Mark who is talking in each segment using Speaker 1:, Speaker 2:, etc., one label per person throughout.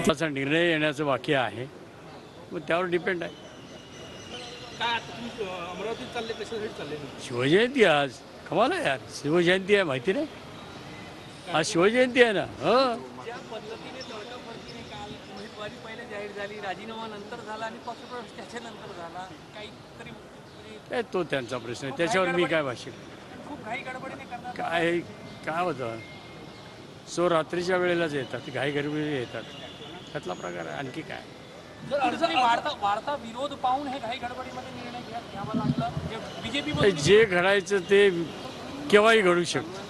Speaker 1: त्याचा निर्णय येण्याचं बाकी आहे, मग त्यावर डिपेंड आहे.
Speaker 2: काय आता तुम्ही अमरावतीत चालले, कशासाठी चालले?
Speaker 1: शिवजयंती आज कमाल आहे यार, शिवजयंती आहे माहिती नाही, आज शिवजयंती आहे ना.
Speaker 3: ज्या पद्धतीने तडकाफडकीने काल उमेदवारी पहिले जाहीर झाली, राजीनामा नंतर झाला आणि पक्षप्रवेश त्याच्यानंतर झाला, काहीतरी
Speaker 1: काय तो त्यांचा प्रश्न आहे, त्याच्यावर मी काय भाषण.
Speaker 3: खूप घाई गडबडीने करणार.
Speaker 1: काय काय होतं, सो रात्रीच्या वेळेलाच येतात, घाई गडबडीने येतात, त्यातला प्रकार आहे. आणखी काय
Speaker 3: जर अडचणी वाढता विरोध पाहून हे घाई गडबडीमध्ये निर्णय घ्यावा लागला. बीजेपी
Speaker 1: जे घडायचं ते केव्हाही घडू शकतं.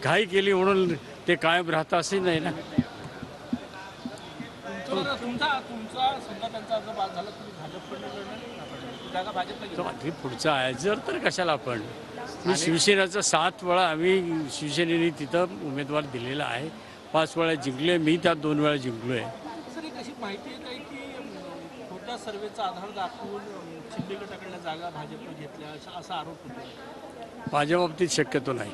Speaker 1: घाई केली म्हणून ते कायम राहतं असंही नाही ना.
Speaker 2: तुमचा समजा त्यांचा अर्ज बाद झाला, तुम्ही भाजपकडे लढणार, जागा भाजपला
Speaker 1: तो आधी पुढचा आहे. जर तर कशाला आपण, मी शिवसेनेचा 7 वेळा आम्ही शिवसेनेने तिथं उमेदवार दिलेला आहे. 5 वेळा जिंकले मी, त्यात 2 वेळा जिंकलो आहे.
Speaker 2: सर एक अशी माहिती आहे काय की खोट्या सर्वेचा आधार दाखवून शिंदे गटाकडल्या जागा भाजपने घेतल्या असा आरोप होतो.
Speaker 1: माझ्या बाबतीत शक्यतो नाही.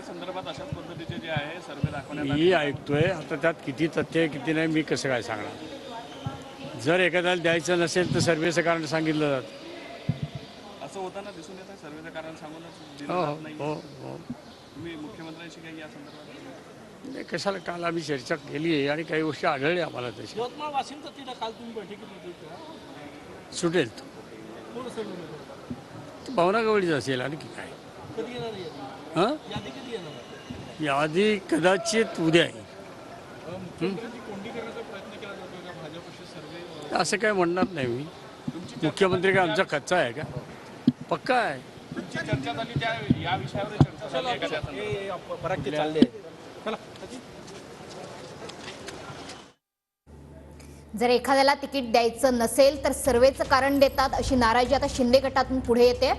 Speaker 2: संदर्भात अशाच पद्धतीचे जे आहे सर्वे दाखवण्यात
Speaker 1: मी ऐकतोय, आता त्यात किती तथ्य आहे किती नाही मी कसं काय सांगणार. जर एखाद्याला द्यायचं नसेल तर सर्वेचं कारण सांगितलं जातं.
Speaker 2: असं होताना दिसून येतं, सर्वेचं कारण सांगूनच दिलं
Speaker 1: हो
Speaker 2: जात नाही.
Speaker 1: हो हो.
Speaker 2: तुम्ही मुख्यमंत्र्यांशी काही या संदर्भात
Speaker 1: नाही, कशाला, काल आम्ही चर्चा केली आहे आणि काही गोष्टी आढळल्या आम्हाला तशा.
Speaker 2: यवतमाळ वाशिमचा तिला काल तुम्ही बैठकीत होते,
Speaker 1: सुटेल तो.
Speaker 2: कोण सर्व
Speaker 1: तो भावना गवळीच असेल, आणखी काय.
Speaker 2: कधी येणार आहे यादी?
Speaker 1: हां,
Speaker 2: यादी कधी येणार आहे?
Speaker 1: यादी कदाचित उद्या आहे.
Speaker 2: मुख्यमंत्र्यांची कोंडी करण्याचा प्रयत्न केला जातो का भाजपशी सर्वे?
Speaker 1: असं काय म्हणणार नाही मी. मुख्यमंत्री काय आमचा कच्चा आहे का, पक्का आहे.
Speaker 2: तुमची चर्चा झाली त्या या विषयावर चर्चा झाली आहे का त्या संदर्भात?
Speaker 4: जर एखाद्याला तिकीट द्यायचं नसेल तर सर्वेचं कारण देतात अशी नाराजी आता शिंदे गटातून पुढे येते.